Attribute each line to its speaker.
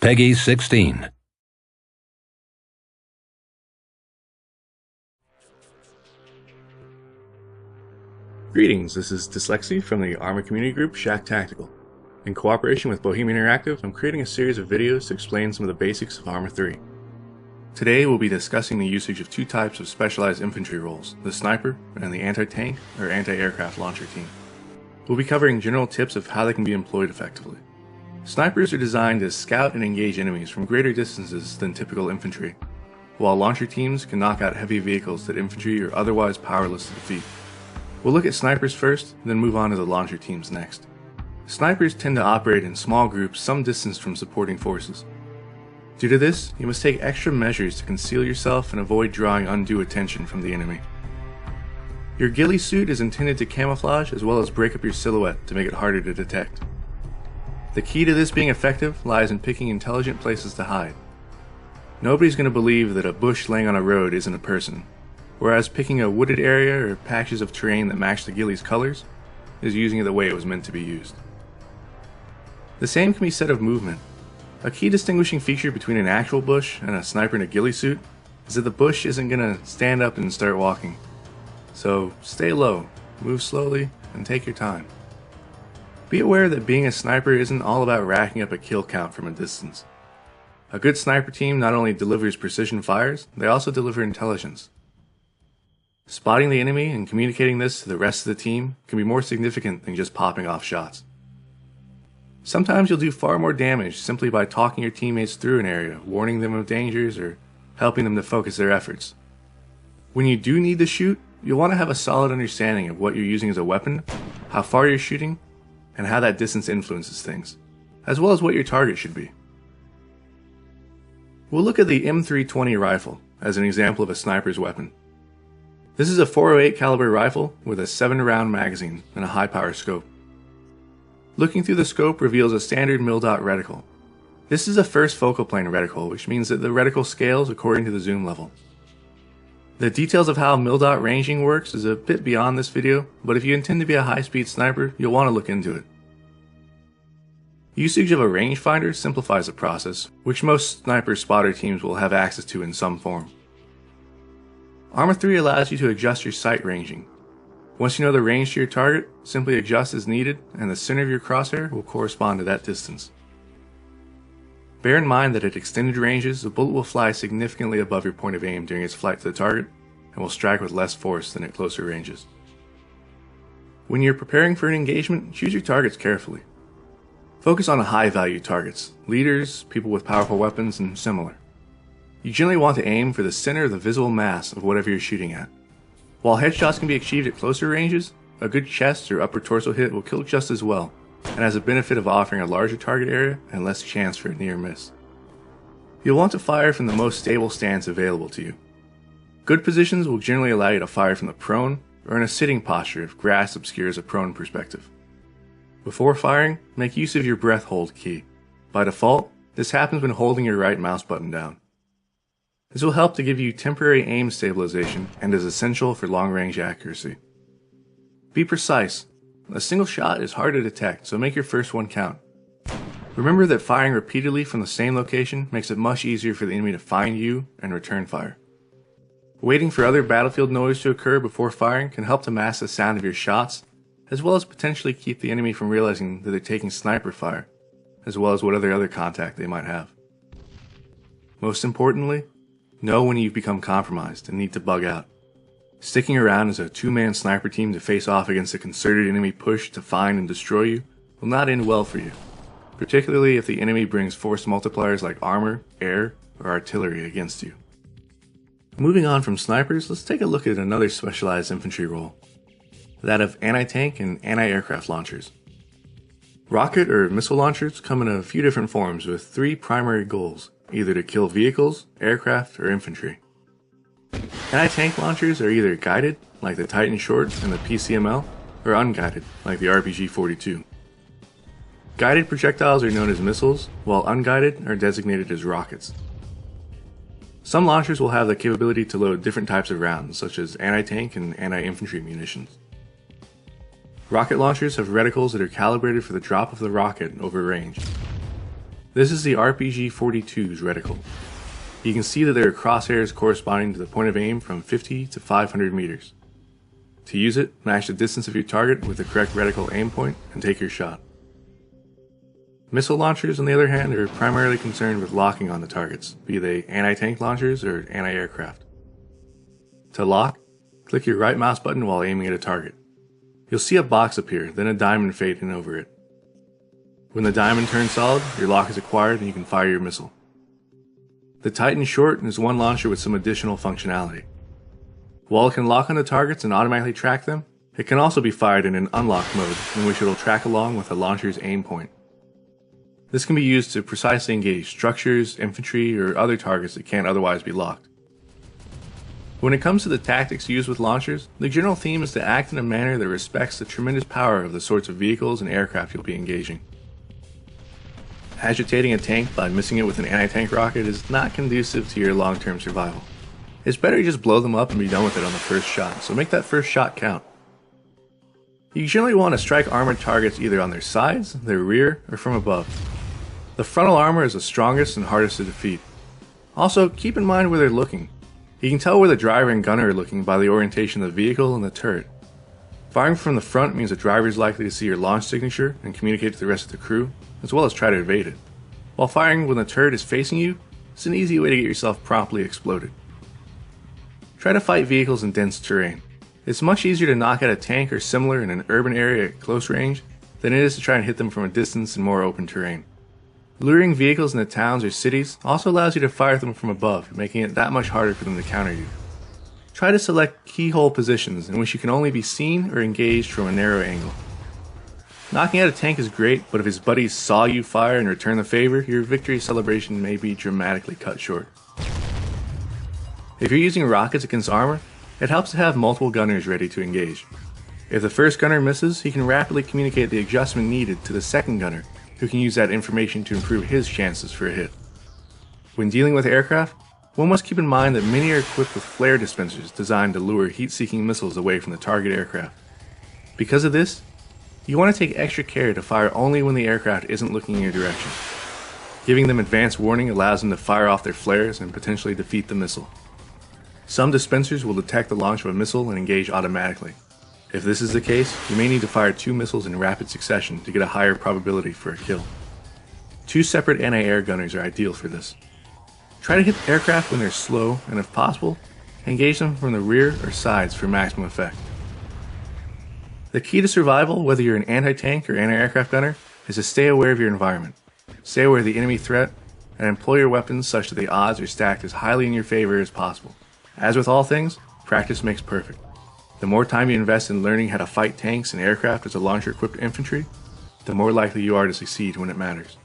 Speaker 1: Peggy 16.
Speaker 2: Greetings, this is Dyslexy from the ArmA community group Shack Tactical. In cooperation with Bohemian Interactive, I'm creating a series of videos to explain some of the basics of ArmA 3. Today we'll be discussing the usage of two types of specialized infantry roles, the sniper and the anti-tank or anti-aircraft launcher team. We'll be covering general tips of how they can be employed effectively. Snipers are designed to scout and engage enemies from greater distances than typical infantry, while launcher teams can knock out heavy vehicles that infantry are otherwise powerless to defeat. We'll look at snipers first, then move on to the launcher teams next. Snipers tend to operate in small groups some distance from supporting forces. Due to this, you must take extra measures to conceal yourself and avoid drawing undue attention from the enemy. Your ghillie suit is intended to camouflage as well as break up your silhouette to make it harder to detect. The key to this being effective lies in picking intelligent places to hide. Nobody's going to believe that a bush laying on a road isn't a person, whereas picking a wooded area or patches of terrain that match the ghillie's colors is using it the way it was meant to be used. The same can be said of movement. A key distinguishing feature between an actual bush and a sniper in a ghillie suit is that the bush isn't going to stand up and start walking. So stay low, move slowly, and take your time. Be aware that being a sniper isn't all about racking up a kill count from a distance. A good sniper team not only delivers precision fires, they also deliver intelligence. Spotting the enemy and communicating this to the rest of the team can be more significant than just popping off shots. Sometimes you'll do far more damage simply by talking your teammates through an area, warning them of dangers, or helping them to focus their efforts. When you do need to shoot, you'll want to have a solid understanding of what you're using as a weapon, how far you're shooting, and how that distance influences things, as well as what your target should be. We'll look at the M320 rifle as an example of a sniper's weapon. This is a .408 caliber rifle with a 7-round magazine and a high-power scope. Looking through the scope reveals a standard mil-dot reticle. This is a first focal plane reticle, which means that the reticle scales according to the zoom level. The details of how mil-dot ranging works is a bit beyond this video, but if you intend to be a high-speed sniper, you'll want to look into it. Usage of a rangefinder simplifies the process, which most sniper spotter teams will have access to in some form. ArmA 3 allows you to adjust your sight ranging. Once you know the range to your target, simply adjust as needed, and the center of your crosshair will correspond to that distance. Bear in mind that at extended ranges, the bullet will fly significantly above your point of aim during its flight to the target, and will strike with less force than at closer ranges. When you're preparing for an engagement, choose your targets carefully. Focus on high-value targets, leaders, people with powerful weapons, and similar. You generally want to aim for the center of the visible mass of whatever you're shooting at. While headshots can be achieved at closer ranges, a good chest or upper torso hit will kill just as well, and has a benefit of offering a larger target area and less chance for a near miss. You'll want to fire from the most stable stance available to you. Good positions will generally allow you to fire from the prone or in a sitting posture if grass obscures a prone perspective. Before firing, make use of your breath hold key. By default, this happens when holding your right mouse button down. This will help to give you temporary aim stabilization and is essential for long-range accuracy. Be precise. A single shot is hard to detect, so make your first one count. Remember that firing repeatedly from the same location makes it much easier for the enemy to find you and return fire. Waiting for other battlefield noise to occur before firing can help to mask the sound of your shots, as well as potentially keep the enemy from realizing that they're taking sniper fire, as well as what other contact they might have. Most importantly, know when you've become compromised and need to bug out. Sticking around as a two-man sniper team to face off against a concerted enemy push to find and destroy you will not end well for you, particularly if the enemy brings force multipliers like armor, air, or artillery against you. Moving on from snipers, let's take a look at another specialized infantry role, that of anti-tank and anti-aircraft launchers. Rocket or missile launchers come in a few different forms with three primary goals, either to kill vehicles, aircraft, or infantry. Anti-tank launchers are either guided, like the Titan Short and the PCML, or unguided, like the RPG-42. Guided projectiles are known as missiles, while unguided are designated as rockets. Some launchers will have the capability to load different types of rounds, such as anti-tank and anti-infantry munitions. Rocket launchers have reticles that are calibrated for the drop of the rocket over range. This is the RPG-42's reticle. You can see that there are crosshairs corresponding to the point of aim from 50 to 500 meters. To use it, match the distance of your target with the correct reticle aim point and take your shot. Missile launchers, on the other hand, are primarily concerned with locking on the targets, be they anti-tank launchers or anti-aircraft. To lock, click your right mouse button while aiming at a target. You'll see a box appear, then a diamond fade in over it. When the diamond turns solid, your lock is acquired and you can fire your missile. The Titan Short is one launcher with some additional functionality. While it can lock on the targets and automatically track them, it can also be fired in an unlocked mode, in which it will track along with the launcher's aim point. This can be used to precisely engage structures, infantry, or other targets that can't otherwise be locked. When it comes to the tactics used with launchers, the general theme is to act in a manner that respects the tremendous power of the sorts of vehicles and aircraft you'll be engaging. Agitating a tank by missing it with an anti-tank rocket is not conducive to your long-term survival. It's better to just blow them up and be done with it on the first shot, so make that first shot count. You generally want to strike armored targets either on their sides, their rear, or from above. The frontal armor is the strongest and hardest to defeat. Also, keep in mind where they're looking. You can tell where the driver and gunner are looking by the orientation of the vehicle and the turret. Firing from the front means the driver is likely to see your launch signature and communicate to the rest of the crew, as well as try to evade it. While firing when the turret is facing you, it's an easy way to get yourself promptly exploded. Try to fight vehicles in dense terrain. It's much easier to knock out a tank or similar in an urban area at close range than it is to try and hit them from a distance in more open terrain. Luring vehicles into towns or cities also allows you to fire them from above, making it that much harder for them to counter you. Try to select keyhole positions in which you can only be seen or engaged from a narrow angle. Knocking out a tank is great, but if his buddies saw you fire and return the favor, your victory celebration may be dramatically cut short. If you're using rockets against armor, it helps to have multiple gunners ready to engage. If the first gunner misses, he can rapidly communicate the adjustment needed to the second gunner, who can use that information to improve his chances for a hit. When dealing with aircraft, one must keep in mind that many are equipped with flare dispensers designed to lure heat-seeking missiles away from the target aircraft. Because of this, you want to take extra care to fire only when the aircraft isn't looking in your direction. Giving them advance warning allows them to fire off their flares and potentially defeat the missile. Some dispensers will detect the launch of a missile and engage automatically. If this is the case, you may need to fire 2 missiles in rapid succession to get a higher probability for a kill. 2 separate anti-air gunners are ideal for this. Try to hit the aircraft when they're slow, and if possible, engage them from the rear or sides for maximum effect. The key to survival, whether you're an anti-tank or anti-aircraft gunner, is to stay aware of your environment, stay aware of the enemy threat, and employ your weapons such that the odds are stacked as highly in your favor as possible. As with all things, practice makes perfect. The more time you invest in learning how to fight tanks and aircraft as a launcher-equipped infantry, the more likely you are to succeed when it matters.